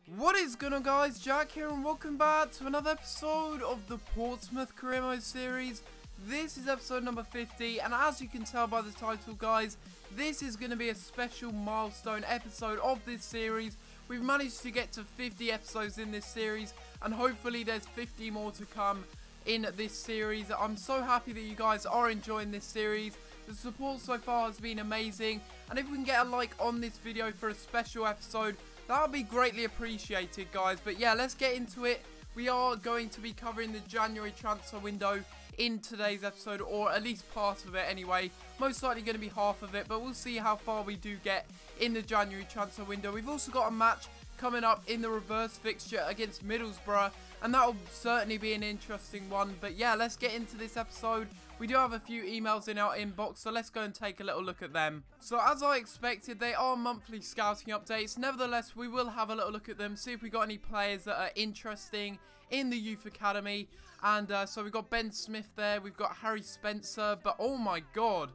What is going on, guys? Jack here and welcome back to another episode of the Portsmouth Career Mode series. This is episode number 50 and as you can tell by the title, guys, this is going to be a special milestone episode of this series. We've managed to get to 50 episodes in this series and hopefully there's 50 more to come in this series. I'm so happy that you guys are enjoying this series. The support so far has been amazing and if we can get a like on this video for a special episode, that would be greatly appreciated, guys. But yeah, let's get into it. We are going to be covering the January transfer window in today's episode, or at least part of it anyway. Most likely going to be half of it, but we'll see how far we do get in the January transfer window. We've also got a match coming up in the reverse fixture against Middlesbrough, and that will certainly be an interesting one. But yeah, let's get into this episode. We do have a few emails in our inbox, so let's go and take a little look at them. So as I expected, they are monthly scouting updates. Nevertheless, we will have a little look at them, see if we got any players that are interesting in the youth academy. And so we've got Ben Smith there, we've got Harry Spencer, but oh my god,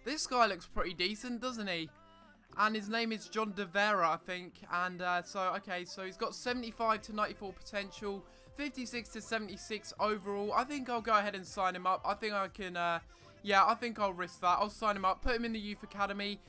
this guy looks pretty decent, doesn't he? And his name is John De Vera, I think. And so he's got 75 to 94 potential, 56 to 76 overall. I think I'll go ahead and sign him up. I think I can, yeah, I think I'll risk that. I'll sign him up, put him in the youth academy.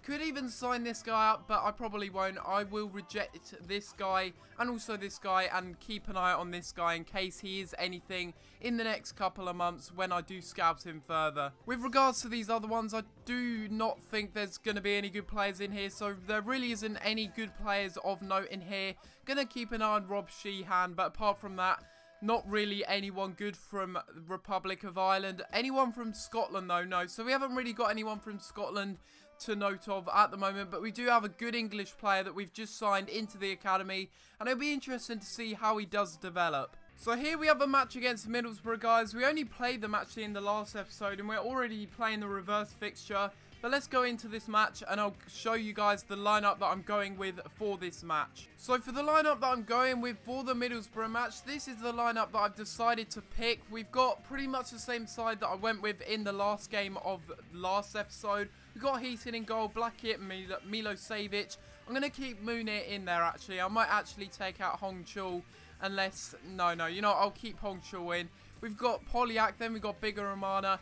Could even sign this guy up, but I probably won't. I will reject this guy and also this guy and keep an eye on this guy in case he is anything in the next couple of months when I do scout him further. With regards to these other ones, I do not think there's going to be any good players in here, so there really isn't any good players of note in here. Going to keep an eye on Rob Sheehan, but apart from that, not really anyone good from Republic of Ireland. Anyone from Scotland though, no. So we haven't really got anyone from Scotland to note of at the moment, but we do have a good English player that we've just signed into the academy, and it'll be interesting to see how he does develop. So here we have a match against Middlesbrough, guys. We only played them actually in the last episode, and we're already playing the reverse fixture. But let's go into this match and I'll show you guys the lineup that I'm going with for this match. So for the lineup that I'm going with for the Middlesbrough match, this is the lineup that I've decided to pick. We've got pretty much the same side that I went with in the last game of last episode. We've got Heaton in goal, Blackett, Milosevic. I'm going to keep Munir in there actually. I might actually take out Hong Chul unless, no, you know, I'll keep Hong Chul in. We've got Polyak, then we've got Bigger Romana.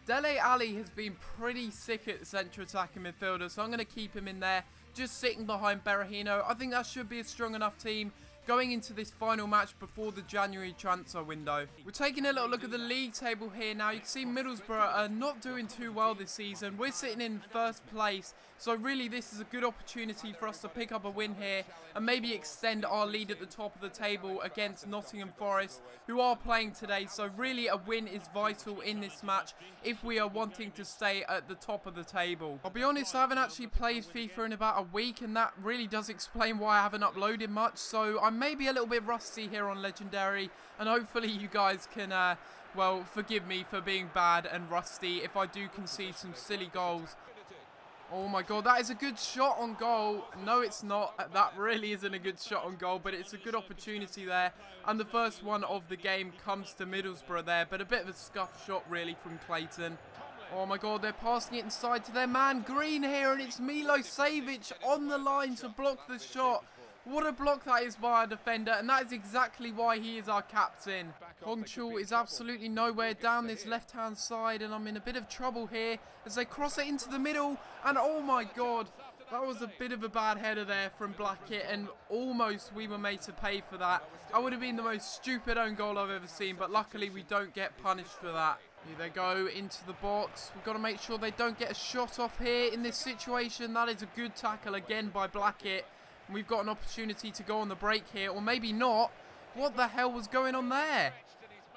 Dele Alli has been pretty sick at central attacking midfielder, so I'm going to keep him in there, just sitting behind Berahino. I think that should be a strong enough team going into this final match before the January transfer window. We're taking a little look at the league table here now. You can see Middlesbrough are not doing too well this season. We're sitting in first place, so really this is a good opportunity for us to pick up a win here and maybe extend our lead at the top of the table against Nottingham Forest, who are playing today. So really a win is vital in this match if we are wanting to stay at the top of the table. I'll be honest, I haven't actually played FIFA in about a week, and that really does explain why I haven't uploaded much, so I'm maybe a little bit rusty here on Legendary, and hopefully you guys can, well, forgive me for being bad and rusty if I do concede some silly goals. Oh my god, that is a good shot on goal. No, it's not. That really isn't a good shot on goal, but it's a good opportunity there. And the first one of the game comes to Middlesbrough there, but a bit of a scuff shot really from Clayton. Oh my god, they're passing it inside to their man Green here, and it's Milosevic on the line to block the shot. What a block that is by our defender, and that is exactly why he is our captain. Hong Chul is absolutely nowhere down this left-hand side, and I'm in a bit of trouble here as they cross it into the middle, and oh my god, that was a bit of a bad header there from Blackett, and almost we were made to pay for that. That would have been the most stupid own goal I've ever seen, but luckily we don't get punished for that. Here they go into the box. We've got to make sure they don't get a shot off here in this situation. That is a good tackle again by Blackett. We've got an opportunity to go on the break here, or maybe not. What the hell was going on there?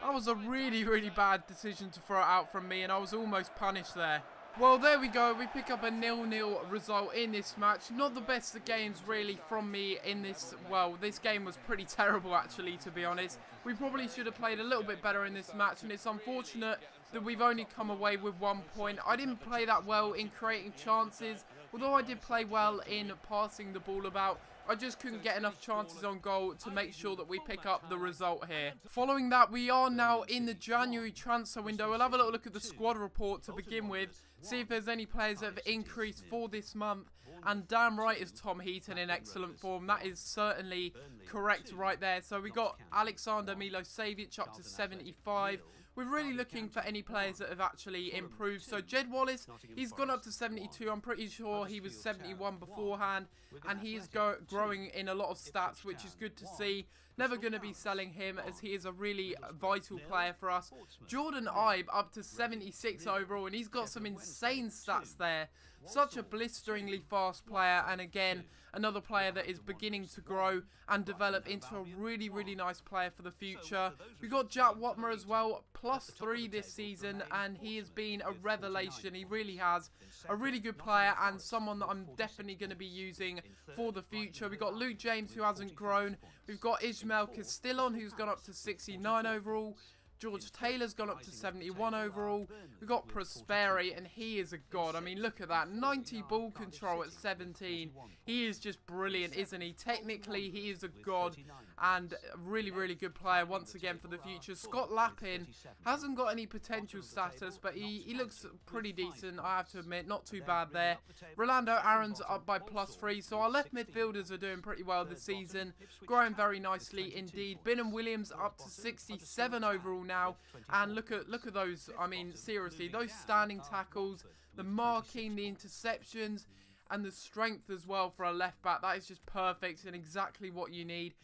That was a really bad decision to throw it out from me, and I was almost punished there. Well, there we go. We pick up a 0-0 result in this match. Not the best of games, really, from me in this. Well, this game was pretty terrible, actually, to be honest. We probably should have played a little bit better in this match, and it's unfortunate that we've only come away with 1 point. I didn't play that well in creating chances, although I did play well in passing the ball about. I just couldn't get enough chances on goal to make sure that we pick up the result here. Following that, we are now in the January transfer window. We'll have a little look at the squad report to begin with, see if there's any players that have increased for this month, and damn right is Tom Heaton in excellent form. That is certainly correct right there. So we got Alexander Milosevic up to 75. We're really looking for any players that have actually improved. So Jed Wallace, he's gone up to 72. I'm pretty sure he was 71 beforehand, and he is growing in a lot of stats, which is good to see. Never going to be selling him, as he is a really vital player for us. Jordan Ibe up to 76 overall, and he's got some insane stats there. Such a blisteringly fast player, and again, another player that is beginning to grow and develop into a really, really nice player for the future. We've got Jack Watmer as well, +3 this season, and he has been a revelation. He really has. A really good player, and someone that I'm definitely going to be using for the future. We've got Luke James, who hasn't grown. We've got Ismail Castillon, who's gone up to 69 overall. George Taylor's gone up to 71 overall. We've got Prosperi, and he is a god. I mean, look at that. 90 ball control at 17. He is just brilliant, isn't he? Technically, he is a god and a really, really good player once again for the future. Scott Lappin hasn't got any potential status, but he looks pretty decent, I have to admit. Not too bad there. Rolando Aaron's up by +3, so our left midfielders are doing pretty well this season. Growing very nicely indeed. Bingham Williams up to 67 overall now, and look at those. I mean, seriously, those standing tackles, the marking, the interceptions, and the strength as well for a left back. That is just perfect and exactly what you need.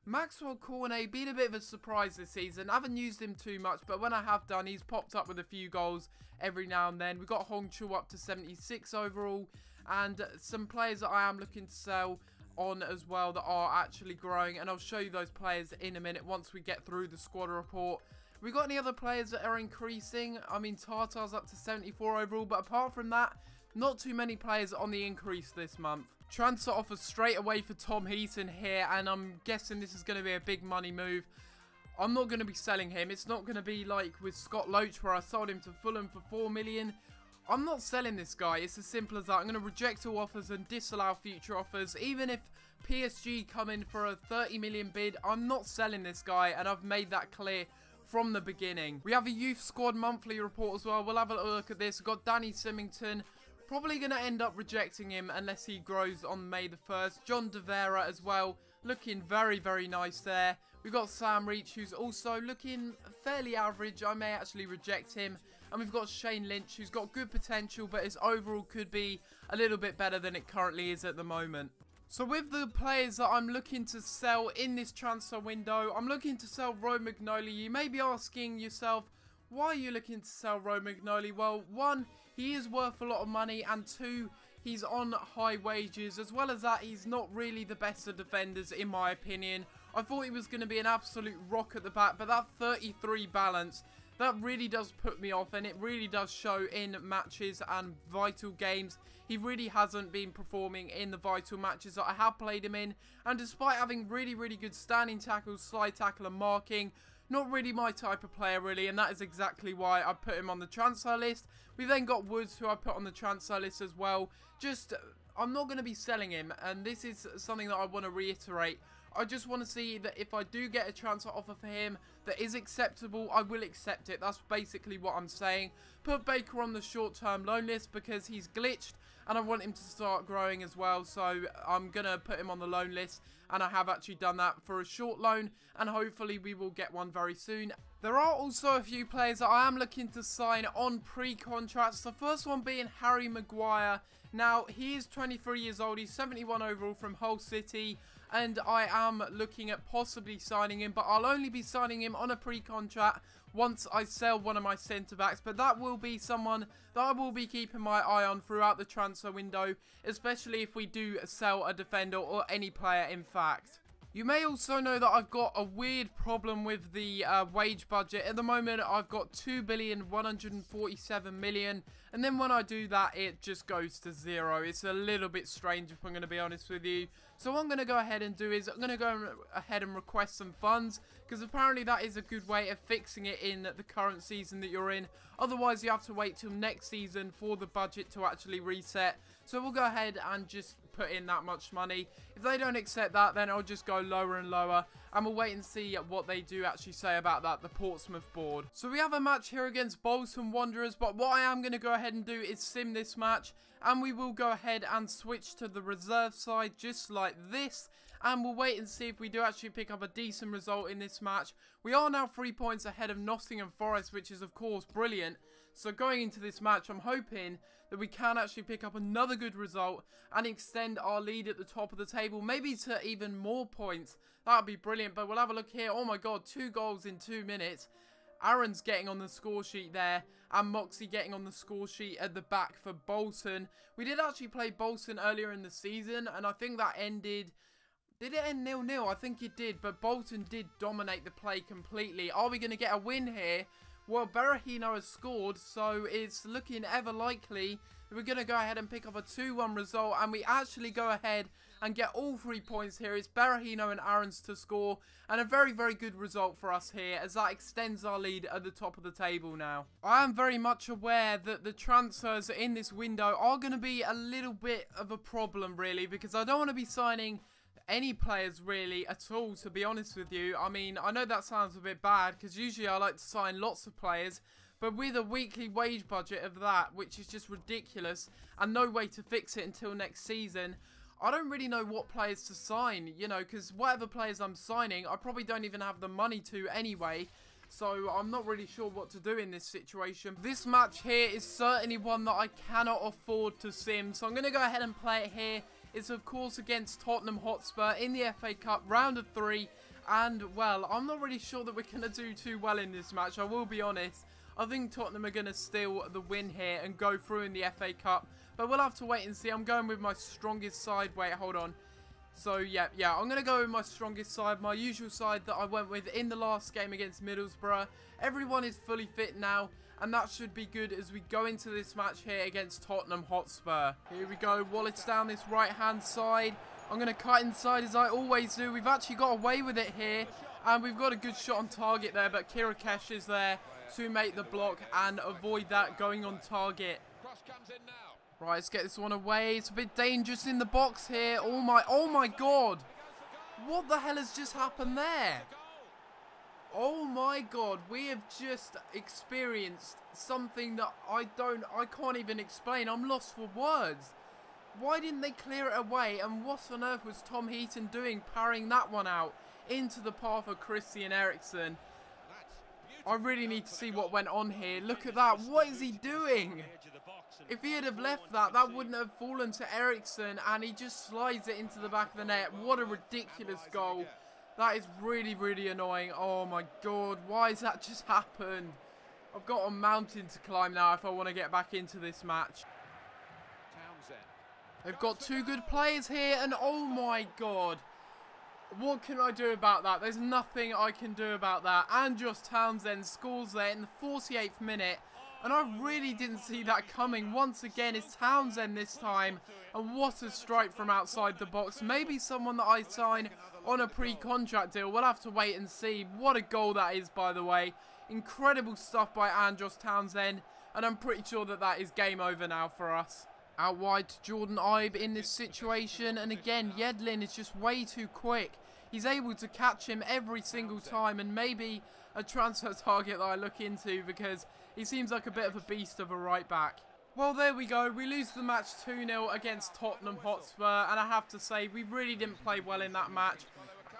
Maxwell Cornet been a bit of a surprise this season. I haven't used him too much, but when I have done, he's popped up with a few goals every now and then. We've got Hong Chu up to 76 overall, and some players that I am looking to sell on as well that are actually growing, and I'll show you those players in a minute once we get through the squad report. We got any other players that are increasing? I mean, Tartar's up to 74 overall, but apart from that, not too many players on the increase this month. Transfer offer straight away for Tom Heaton here, and I'm guessing this is going to be a big money move. I'm not going to be selling him. It's not going to be like with Scott Loach where I sold him to Fulham for 4 million. I'm not selling this guy. It's as simple as that. I'm going to reject all offers and disallow future offers. Even if PSG come in for a 30 million bid, I'm not selling this guy, and I've made that clear from the beginning. We have a youth squad monthly report as well. We'll have a look at this. We've got Danny Symington. Probably going to end up rejecting him unless he grows on May the 1st. John De Vera as well. Looking very, very nice there. We've got Sam Reach, who's also looking fairly average. I may actually reject him. And we've got Shane Lynch, who's got good potential, but his overall could be a little bit better than it currently is at the moment. So with the players that I'm looking to sell in this transfer window, I'm looking to sell Rowe McNally. You may be asking yourself, why are you looking to sell Rowe McNally? Well, one, he is worth a lot of money, and two, he's on high wages. As well as that, he's not really the best of defenders in my opinion. I thought he was going to be an absolute rock at the back, but that 33 balance, that really does put me off, and it really does show in matches and vital games. He really hasn't been performing in the vital matches that I have played him in, and despite having really, really good standing tackles, slide tackle and marking, not really my type of player really, and that is exactly why I put him on the transfer list. We then got Woods, who I put on the transfer list as well. I'm not going to be selling him, and this is something that I want to reiterate. I just want to see that if I do get a transfer offer for him that is acceptable, I will accept it. That's basically what I'm saying. Put Baker on the short-term loan list because he's glitched, and I want him to start growing as well. So I'm going to put him on the loan list, and I have actually done that for a short loan, and hopefully we will get one very soon. There are also a few players that I am looking to sign on pre-contracts. The first one being Harry Maguire. Now, he is 23 years old. He's 71 overall from Hull City, and I am looking at possibly signing him, but I'll only be signing him on a pre-contract once I sell one of my centre-backs. But that will be someone that I will be keeping my eye on throughout the transfer window, especially if we do sell a defender or any player in fact. You may also know that I've got a weird problem with the wage budget. At the moment, I've got 2,147,000,000, and then when I do that, it just goes to zero. It's a little bit strange, if I'm going to be honest with you. So what I'm going to go ahead and do is I'm going to go ahead and request some funds, because apparently that is a good way of fixing it in the current season that you're in. Otherwise, you have to wait till next season for the budget to actually reset. So we'll go ahead and just put in that much money. If they don't accept that, then I'll just go lower and lower, and we'll wait and see what they do actually say about that, the Portsmouth board. So we have a match here against Bolton Wanderers, but what I am going to go ahead and do is sim this match, and we will go ahead and switch to the reserve side just like this, and we'll wait and see if we do actually pick up a decent result in this match. We are now 3 points ahead of Nottingham Forest, which is of course brilliant. So going into this match, I'm hoping that we can actually pick up another good result and extend our lead at the top of the table, maybe to even more points. That would be brilliant, but we'll have a look here. Oh my god, 2 goals in 2 minutes. Aaron's getting on the score sheet there, and Moxie getting on the score sheet at the back for Bolton. We did actually play Bolton earlier in the season, and I think that ended... Did it end 0-0? I think it did, but Bolton did dominate the play completely. Are we going to get a win here? Well, Berahino has scored, so it's looking ever likely that we're going to go ahead and pick up a 2-1 result, and we actually go ahead and get all 3 points here. It's Berahino and Aarons to score, and a very, very good result for us here, as that extends our lead at the top of the table now. I am very much aware that the transfers in this window are going to be a little bit of a problem, really, because I don't want to be signing any players really at all, to be honest with you. I mean, I know that sounds a bit bad, because usually I like to sign lots of players, but with a weekly wage budget of that, which is just ridiculous, and no way to fix it until next season, I don't really know what players to sign, you know, because whatever players I'm signing, I probably don't even have the money to anyway. So I'm not really sure what to do in this situation. This match here is certainly one that I cannot afford to sim, so I'm going to go ahead and play it here. It's of course against Tottenham Hotspur in the FA Cup round of 3, and well, I'm not really sure that we're going to do too well in this match, I will be honest. I think Tottenham are going to steal the win here and go through in the FA Cup, but we'll have to wait and see. I'm going with my strongest side. Wait, hold on. So yeah, I'm going to go with my strongest side, my usual side that I went with in the last game against Middlesbrough. Everyone is fully fit now, and that should be good as we go into this match here against Tottenham Hotspur. Here we go, Wallace down this right-hand side. I'm going to cut inside as I always do. We've actually got away with it here, and we've got a good shot on target there, but Kirakesh is there to make the block and avoid that going on target. Right, let's get this one away. It's a bit dangerous in the box here. Oh my god. What the hell has just happened there? Oh my god, we have just experienced something that I can't even explain. I'm lost for words. Why didn't they clear it away? And what on earth was Tom Heaton doing, parrying that one out into the path of Christian Eriksen? I really need to see what went on here. Look at that. What is he doing? If he had have left that, that wouldn't have fallen to Eriksen, and he just slides it into the back of the net. What a ridiculous goal. That is really, really annoying. Oh my god, why has that just happened? I've got a mountain to climb now if I want to get back into this match. They've got 2 good players here, and oh my god. What can I do about that? There's nothing I can do about that. Andros Townsend scores there in the 48th minute. And I really didn't see that coming. Once again, it's Townsend this time. And what a strike from outside the box. Maybe someone that I sign on a pre-contract deal. We'll have to wait and see. What a goal that is, by the way. Incredible stuff by Andros Townsend. And I'm pretty sure that that is game over now for us. Out wide to Jordan Ibe in this situation, and again Yedlin is just way too quick. He's able to catch him every single time, and maybe a transfer target that I look into, because he seems like a bit of a beast of a right back. Well, there we go. We lose the match 2-0 against Tottenham Hotspur, and I have to say we really didn't play well in that match.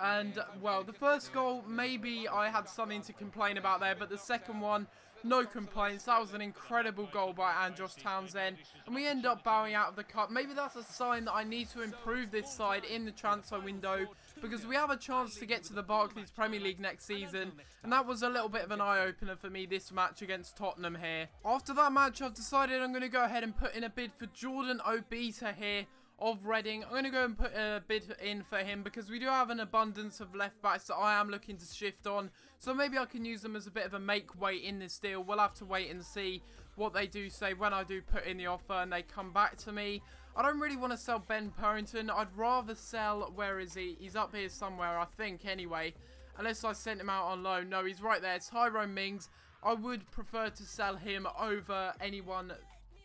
And well, the first goal, maybe I had something to complain about there, but the second one, no complaints. That was an incredible goal by Andros Townsend, and we end up bowing out of the cup. Maybe that's a sign that I need to improve this side in the transfer window, because we have a chance to get to the Barclays Premier League next season, and that was a little bit of an eye-opener for me, this match against Tottenham here. After that match, I've decided I'm going to go ahead and put in a bid for Jordan Obita here of Reading. I'm going to go and put a bid in for him, because we do have an abundance of left backs that I am looking to shift on, so maybe I can use them as a bit of a make weight in this deal. We'll have to wait and see what they do say when I do put in the offer and they come back to me. I don't really want to sell Ben Purrington. I'd rather sell, where is he? He's up here somewhere, I think, anyway, unless I sent him out on loan. No, he's right there. Tyrone Mings. I would prefer to sell him over anyone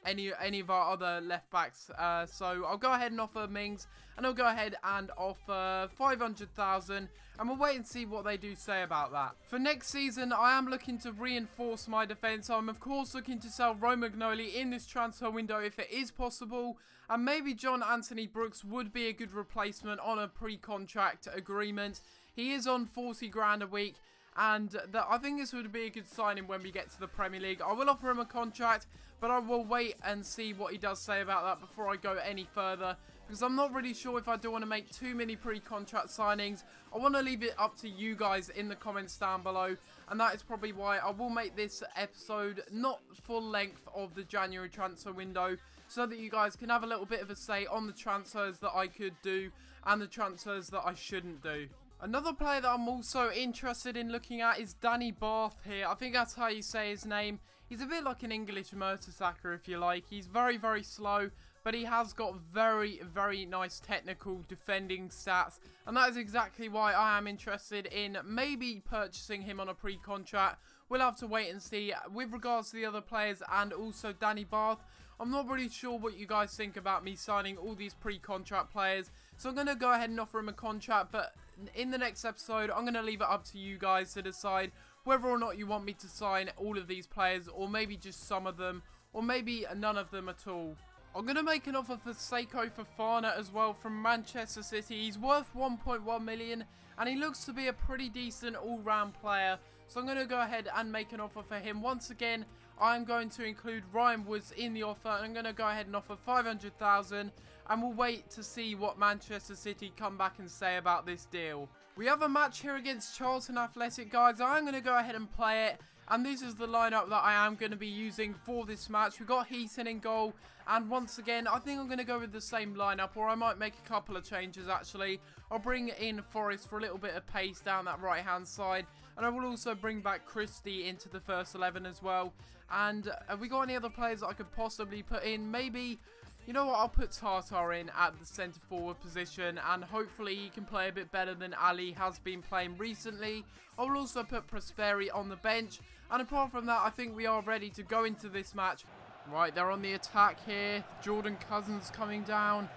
any of our other left backs. So I'll go ahead and offer Mings, and I'll go ahead and offer 500,000, and we'll wait and see what they do say about that. For next season, I am looking to reinforce my defence. I'm of course looking to sell Romagnoli in this transfer window if it is possible, and maybe John Anthony Brooks would be a good replacement on a pre-contract agreement. He is on 40 grand a week, and I think this would be a good signing when we get to the Premier League. I will offer him a contract, but I will wait and see what he does say about that before I go any further, because I'm not really sure if I do want to make too many pre-contract signings. I want to leave it up to you guys in the comments down below, and that is probably why I will make this episode not full length of the January transfer window, so that you guys can have a little bit of a say on the transfers that I could do and the transfers that I shouldn't do. Another player that I'm also interested in looking at is Danny Batth here. I think that's how you say his name. He's a bit like an English Mertesacker, if you like. He's very, very slow, but he has got very, very nice technical defending stats. And that is exactly why I am interested in maybe purchasing him on a pre-contract. We'll have to wait and see. With regards to the other players and also Danny Batth, I'm not really sure what you guys think about me signing all these pre-contract players. So I'm going to go ahead and offer him a contract, but in the next episode, I'm going to leave it up to you guys to decide whether or not you want me to sign all of these players, or maybe just some of them, or maybe none of them at all. I'm going to make an offer for Seko Fofana as well from Manchester City. He's worth 1.1 million, and he looks to be a pretty decent all-round player. So I'm going to go ahead and make an offer for him. Once again, I'm going to include Ryan Woods in the offer, and I'm going to go ahead and offer 500,000, and we'll wait to see what Manchester City come back and say about this deal. We have a match here against Charlton Athletic, guys. I'm going to go ahead and play it, and this is the lineup that I am going to be using for this match. We've got Heaton in goal, and once again, I think I'm going to go with the same lineup, or I might make a couple of changes actually. I'll bring in Forrest for a little bit of pace down that right-hand side, and I will also bring back Christie into the first 11 as well. And have we got any other players that I could possibly put in? Maybe, you know what, I'll put Tartar in at the centre forward position, and hopefully he can play a bit better than Ali has been playing recently. I will also put Prosperi on the bench, and apart from that, I think we are ready to go into this match. Right, they're on the attack here. Jordan Cousins coming down,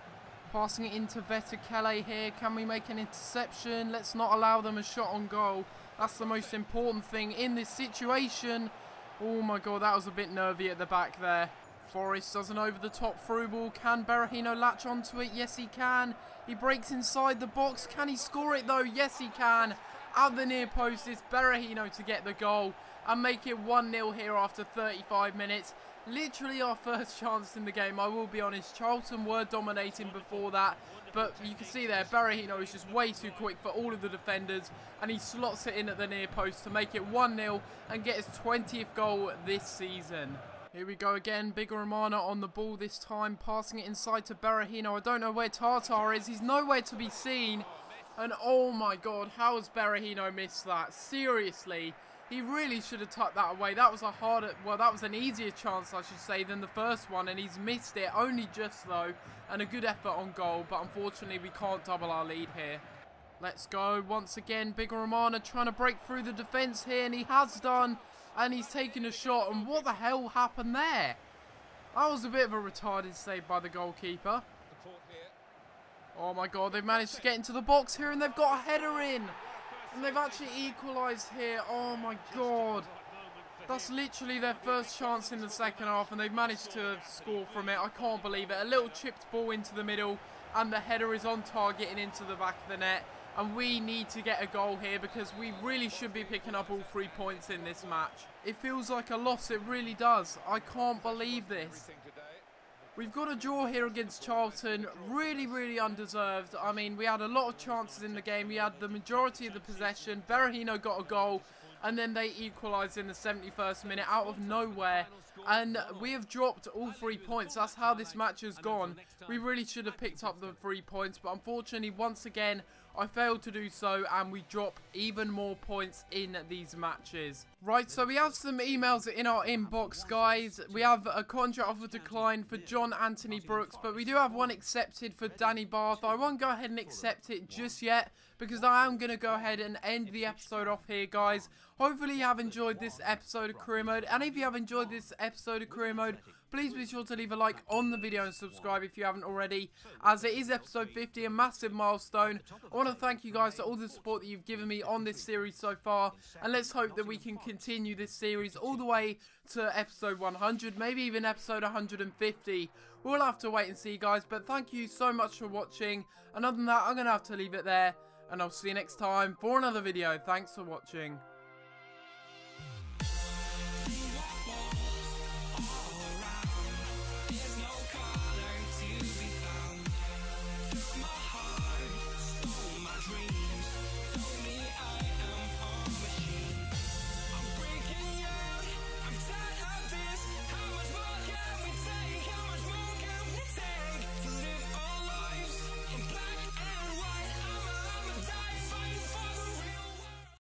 passing it into Vetekele here. Can we make an interception? Let's not allow them a shot on goal. That's the most important thing in this situation. Oh my god, that was a bit nervy at the back there. Forrest does an over-the-top through ball. Can Berahino latch onto it? Yes, he can. He breaks inside the box. Can he score it, though? Yes, he can. At the near post, it's Berahino to get the goal and make it 1-0 here after 35 minutes. Literally our first chance in the game, I will be honest. Charlton were dominating before that, but you can see there, Berahino is just way too quick for all of the defenders, and he slots it in at the near post to make it 1-0 and get his 20th goal this season. Here we go again, Big Romana on the ball this time, passing it inside to Berahino. I don't know where Tartar is, he's nowhere to be seen. And oh my god, how has Berahino missed that? Seriously, he really should have tucked that away. That was a harder, well, that was an easier chance, I should say, than the first one, and he's missed it, only just though, and a good effort on goal, but unfortunately we can't double our lead here. Let's go, once again, Big Romana trying to break through the defence here, and he has done, and he's taken a shot, and what the hell happened there? That was a bit of a retarded save by the goalkeeper. Oh my god, they've managed to get into the box here, and they've got a header in. And they've actually equalised here. Oh my god. That's literally their first chance in the second half, and they've managed to score from it. I can't believe it. A little chipped ball into the middle, and the header is on target and into the back of the net. And we need to get a goal here because we really should be picking up all 3 points in this match. It feels like a loss, it really does. I can't believe this. We've got a draw here against Charlton, really, really undeserved. I mean, we had a lot of chances in the game. We had the majority of the possession. Berahino got a goal, and then they equalised in the 71st minute out of nowhere. And we have dropped all 3 points. That's how this match has gone. We really should have picked up the 3 points, but unfortunately, once again, I failed to do so, and we drop even more points in these matches. Right, so we have some emails in our inbox, guys. We have a contract offer decline for John Anthony Brooks, but we do have one accepted for Danny Batth. I won't go ahead and accept it just yet because I am going to go ahead and end the episode off here, guys. Hopefully you have enjoyed this episode of Career Mode, and if you have enjoyed this episode of Career Mode, please be sure to leave a like on the video and subscribe if you haven't already, as it is episode 50, a massive milestone. I want to thank you guys for all the support that you've given me on this series so far, and let's hope that we can continue this series all the way to episode 100, maybe even episode 150. We'll have to wait and see, guys, but thank you so much for watching, and other than that, I'm going to have to leave it there, and I'll see you next time for another video. Thanks for watching.